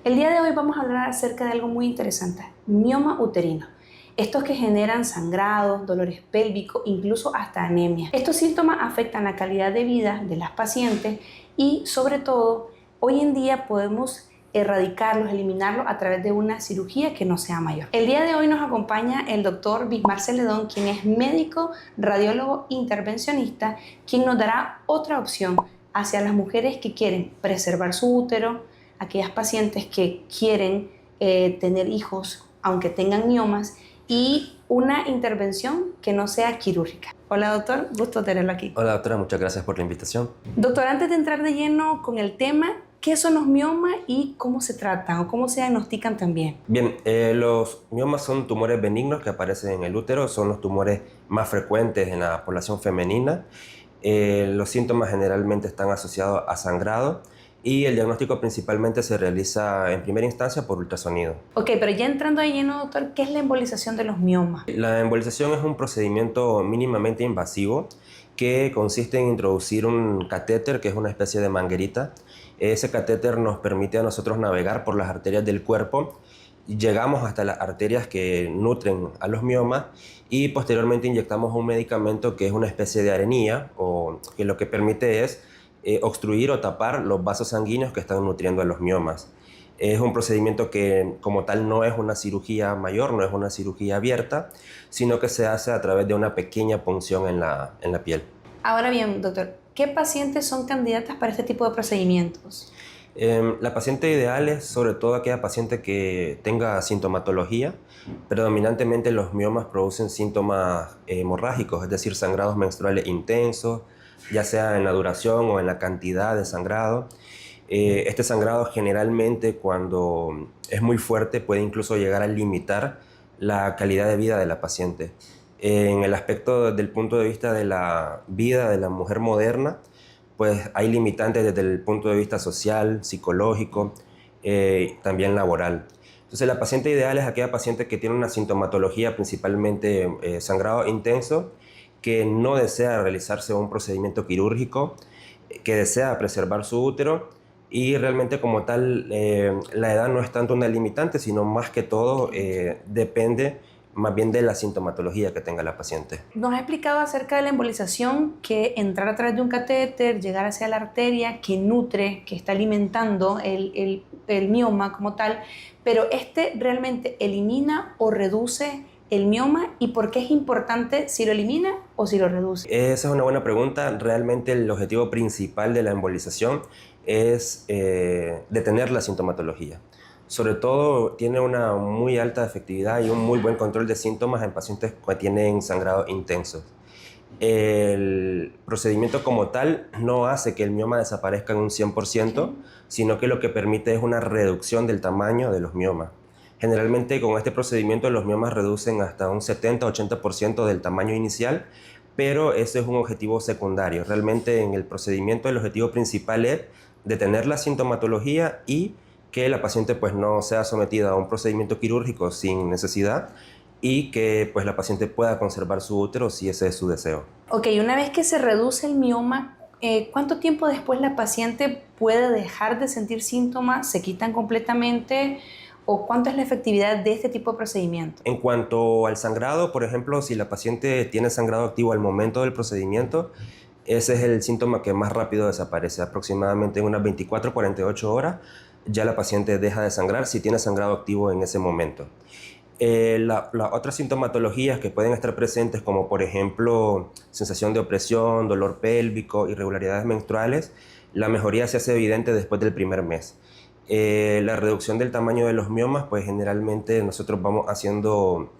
El día de hoy vamos a hablar acerca de algo muy interesante, mioma uterino. Estos que generan sangrados, dolores pélvicos, incluso hasta anemia. Estos síntomas afectan la calidad de vida de las pacientes y, sobre todo, hoy en día podemos erradicarlos, eliminarlos a través de una cirugía que no sea mayor. El día de hoy nos acompaña el doctor Bismar Celedón, quien es médico, radiólogo intervencionista, quien nos dará otra opción hacia las mujeres que quieren preservar su útero, aquellas pacientes que quieren tener hijos aunque tengan miomas, y una intervención que no sea quirúrgica. Hola doctor, gusto tenerlo aquí. Hola doctora, muchas gracias por la invitación. Doctor, antes de entrar de lleno con el tema, ¿qué son los miomas y cómo se tratan o cómo se diagnostican también? Bien, los miomas son tumores benignos que aparecen en el útero, son los tumores más frecuentes en la población femenina. Los síntomas generalmente están asociados a sangrado y el diagnóstico principalmente se realiza en primera instancia por ultrasonido. Ok, pero ya entrando de lleno, doctor, ¿qué es la embolización de los miomas? La embolización es un procedimiento mínimamente invasivo que consiste en introducir un catéter, que es una especie de manguerita. Ese catéter nos permite a nosotros navegar por las arterias del cuerpo. Llegamos hasta las arterias que nutren a los miomas y posteriormente inyectamos un medicamento que es una especie de arenilla, o que lo que permite es obstruir o tapar los vasos sanguíneos que están nutriendo a los miomas. Es un procedimiento que como tal no es una cirugía mayor, no es una cirugía abierta, sino que se hace a través de una pequeña punción en la piel. Ahora bien, doctor, ¿qué pacientes son candidatas para este tipo de procedimientos? La paciente ideal es sobre todo aquella paciente que tenga sintomatología. Predominantemente los miomas producen síntomas hemorrágicos, es decir, sangrados menstruales intensos, ya sea en la duración o en la cantidad de sangrado. Este sangrado generalmente cuando es muy fuerte puede incluso llegar a limitar la calidad de vida de la paciente. En el aspecto del punto de vista de la vida de la mujer moderna, pues hay limitantes desde el punto de vista social, psicológico, también laboral. Entonces la paciente ideal es aquella paciente que tiene una sintomatología principalmente sangrado intenso, que no desea realizarse un procedimiento quirúrgico, que desea preservar su útero y realmente como tal la edad no es tanto una limitante, sino más que todo depende más bien de la sintomatología que tenga la paciente. Nos ha explicado acerca de la embolización, que entrar a través de un catéter, llegar hacia la arteria que nutre, que está alimentando el mioma como tal, pero ¿este realmente elimina o reduce el mioma y por qué es importante si lo elimina o si lo reduce? Esa es una buena pregunta. Realmente el objetivo principal de la embolización es detener la sintomatología. Sobre todo tiene una muy alta efectividad y un muy buen control de síntomas en pacientes que tienen sangrado intenso. El procedimiento como tal no hace que el mioma desaparezca en un 100%, sino que lo que permite es una reducción del tamaño de los miomas. Generalmente con este procedimiento los miomas reducen hasta un 70-80% del tamaño inicial, pero ese es un objetivo secundario. Realmente en el procedimiento el objetivo principal es detener la sintomatología y que la paciente pues no sea sometida a un procedimiento quirúrgico sin necesidad y que pues la paciente pueda conservar su útero si ese es su deseo. Ok, una vez que se reduce el mioma, ¿cuánto tiempo después la paciente puede dejar de sentir síntomas? ¿Se quitan completamente? ¿O cuánto es la efectividad de este tipo de procedimiento? En cuanto al sangrado, por ejemplo, si la paciente tiene sangrado activo al momento del procedimiento, ese es el síntoma que más rápido desaparece. Aproximadamente en unas 24-48 horas ya la paciente deja de sangrar si tiene sangrado activo en ese momento. Las otras sintomatologías que pueden estar presentes, como por ejemplo sensación de opresión, dolor pélvico, irregularidades menstruales, la mejoría se hace evidente después del primer mes. La reducción del tamaño de los miomas, pues generalmente nosotros vamos haciendo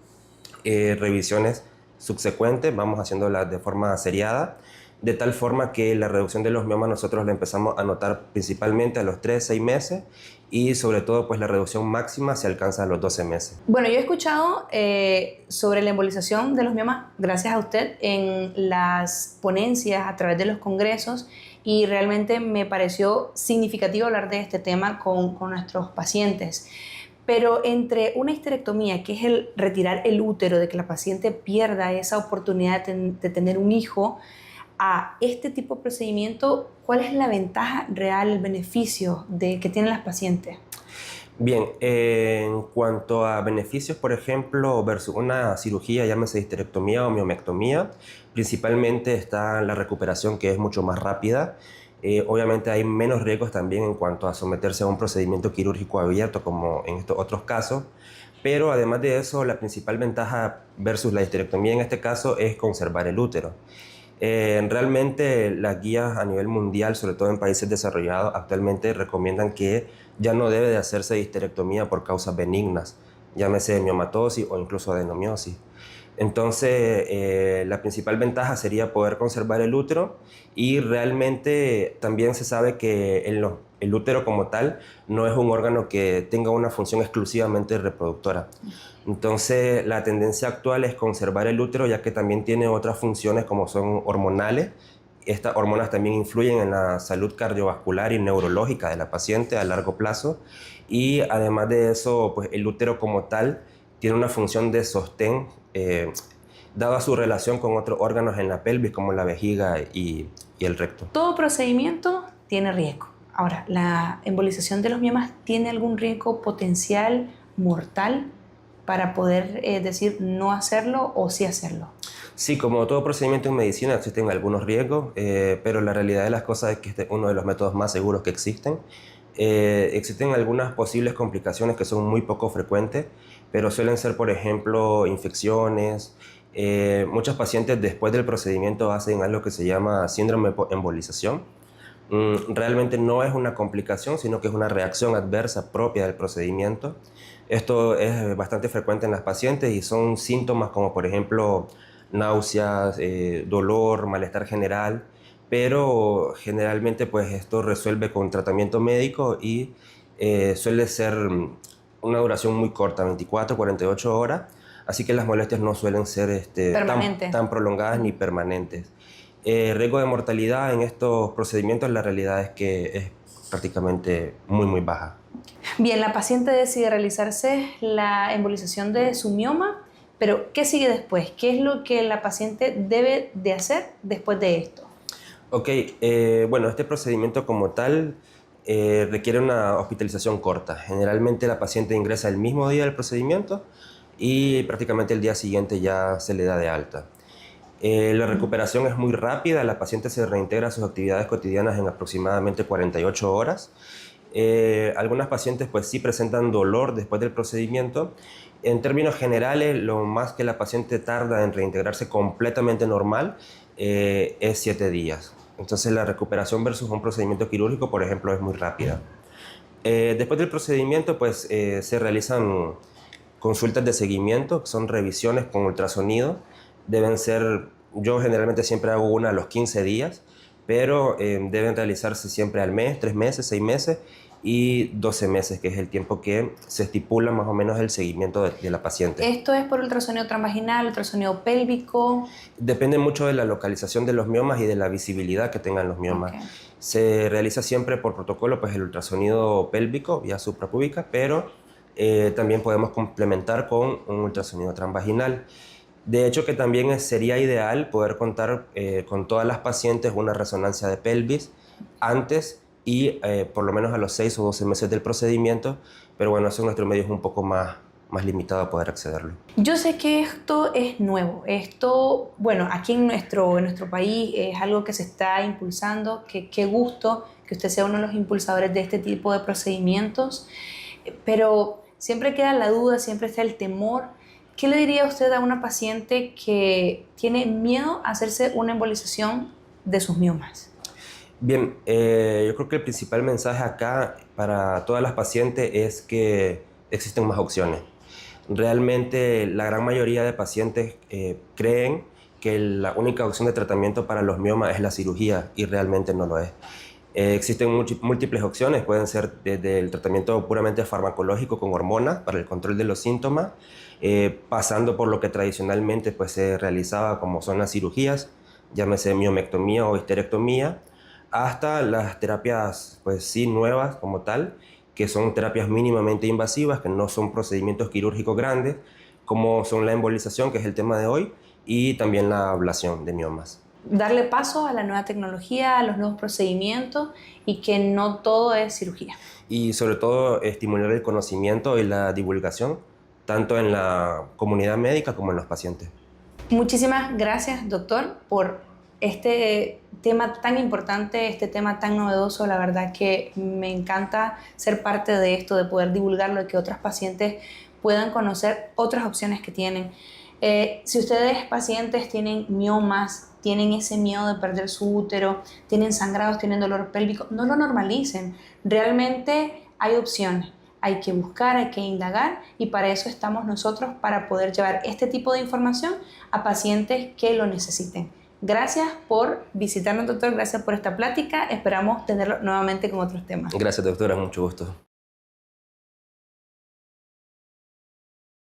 revisiones subsecuentes, vamos haciéndolas de forma seriada, de tal forma que la reducción de los miomas nosotros la empezamos a notar principalmente a los 3-6 meses y sobre todo pues la reducción máxima se alcanza a los 12 meses. Bueno, yo he escuchado sobre la embolización de los miomas, gracias a usted, en las ponencias a través de los congresos, y realmente me pareció significativo hablar de este tema con nuestros pacientes. Pero entre una histerectomía, que es el retirar el útero, de que la paciente pierda esa oportunidad de tener un hijo, a este tipo de procedimiento, ¿cuál es la ventaja real, el beneficio que tienen las pacientes? Bien, en cuanto a beneficios, por ejemplo, versus una cirugía, llámese histerectomía o miomectomía, principalmente está la recuperación, que es mucho más rápida. Obviamente hay menos riesgos también en cuanto a someterse a un procedimiento quirúrgico abierto, como en estos otros casos. Pero además de eso, la principal ventaja versus la histerectomía en este caso es conservar el útero. Realmente las guías a nivel mundial, sobre todo en países desarrollados, actualmente recomiendan que ya no debe de hacerse histerectomía por causas benignas, llámese miomatosis o incluso adenomiosis. Entonces, la principal ventaja sería poder conservar el útero, y realmente también se sabe que el útero como tal no es un órgano que tenga una función exclusivamente reproductora. Entonces, la tendencia actual es conservar el útero, ya que también tiene otras funciones como son hormonales. Estas hormonas también influyen en la salud cardiovascular y neurológica de la paciente a largo plazo, y además de eso, pues el útero como tal tiene una función de sostén, dada su relación con otros órganos en la pelvis como la vejiga y el recto. Todo procedimiento tiene riesgo. Ahora, ¿la embolización de los miomas tiene algún riesgo potencial mortal para poder decir no hacerlo o sí hacerlo? Sí, como todo procedimiento en medicina existen algunos riesgos, pero la realidad de las cosas es que este es uno de los métodos más seguros que existen. Existen algunas posibles complicaciones que son muy poco frecuentes, pero suelen ser, por ejemplo, infecciones. Muchos pacientes después del procedimiento hacen algo que se llama síndrome de embolización. Realmente no es una complicación, sino que es una reacción adversa propia del procedimiento. Esto es bastante frecuente en las pacientes y son síntomas como, por ejemplo, náuseas, dolor, malestar general, pero generalmente pues esto resuelve con tratamiento médico y suele ser una duración muy corta, 24, 48 horas, así que las molestias no suelen ser tan prolongadas ni permanentes. Riesgo de mortalidad en estos procedimientos, la realidad es que es prácticamente muy baja. Bien, la paciente decide realizarse la embolización de su mioma, pero ¿qué sigue después? ¿Qué es lo que la paciente debe de hacer después de esto? Ok, bueno, este procedimiento como tal requiere una hospitalización corta. Generalmente la paciente ingresa el mismo día del procedimiento y prácticamente el día siguiente ya se le da de alta. La recuperación es muy rápida, la paciente se reintegra a sus actividades cotidianas en aproximadamente 48 horas. Algunas pacientes pues sí presentan dolor después del procedimiento. En términos generales, lo más que la paciente tarda en reintegrarse completamente normal es 7 días. Entonces la recuperación versus un procedimiento quirúrgico, por ejemplo, es muy rápida. Después del procedimiento pues se realizan consultas de seguimiento, que son revisiones con ultrasonido. Deben ser, yo generalmente siempre hago una a los 15 días, pero deben realizarse siempre al mes, 3 meses, 6 meses y 12 meses, que es el tiempo que se estipula más o menos el seguimiento de la paciente. ¿Esto es por ultrasonido transvaginal, ultrasonido pélvico? Depende mucho de la localización de los miomas y de la visibilidad que tengan los miomas. Okay. Se realiza siempre por protocolo pues el ultrasonido pélvico, vía suprapúbica, pero también podemos complementar con un ultrasonido transvaginal. De hecho, que también sería ideal poder contar con todas las pacientes una resonancia de pelvis antes y por lo menos a los 6 o 12 meses del procedimiento, pero bueno, eso en nuestro medio es un poco más limitado a poder accederlo. Yo sé que esto es nuevo, esto, bueno, aquí en nuestro país es algo que se está impulsando, qué gusto que usted sea uno de los impulsadores de este tipo de procedimientos, pero siempre queda la duda, siempre está el temor. ¿Qué le diría usted a una paciente que tiene miedo a hacerse una embolización de sus miomas? Bien, yo creo que el principal mensaje acá para todas las pacientes es que existen más opciones. Realmente la gran mayoría de pacientes creen que la única opción de tratamiento para los miomas es la cirugía y realmente no lo es. Existen múltiples opciones, pueden ser desde el tratamiento puramente farmacológico con hormonas para el control de los síntomas, pasando por lo que tradicionalmente pues, se realizaba como son las cirugías, llámese miomectomía o histerectomía, hasta las terapias pues sí nuevas como tal, que son terapias mínimamente invasivas, que no son procedimientos quirúrgicos grandes, como son la embolización, que es el tema de hoy, y también la ablación de miomas. darle paso a la nueva tecnología, a los nuevos procedimientos y que no todo es cirugía. Y sobre todo estimular el conocimiento y la divulgación, tanto en la comunidad médica como en los pacientes. Muchísimas gracias, doctor, por este tema tan importante, este tema tan novedoso. La verdad que me encanta ser parte de esto, de poder divulgarlo y que otros pacientes puedan conocer otras opciones que tienen. Si ustedes pacientes tienen miomas, tienen ese miedo de perder su útero, tienen sangrados, tienen dolor pélvico, no lo normalicen. Realmente hay opciones. Hay que buscar, hay que indagar y para eso estamos nosotros, para poder llevar este tipo de información a pacientes que lo necesiten. Gracias por visitarnos, doctor. Gracias por esta plática. Esperamos tenerlo nuevamente con otros temas. Gracias, doctora. Mucho gusto.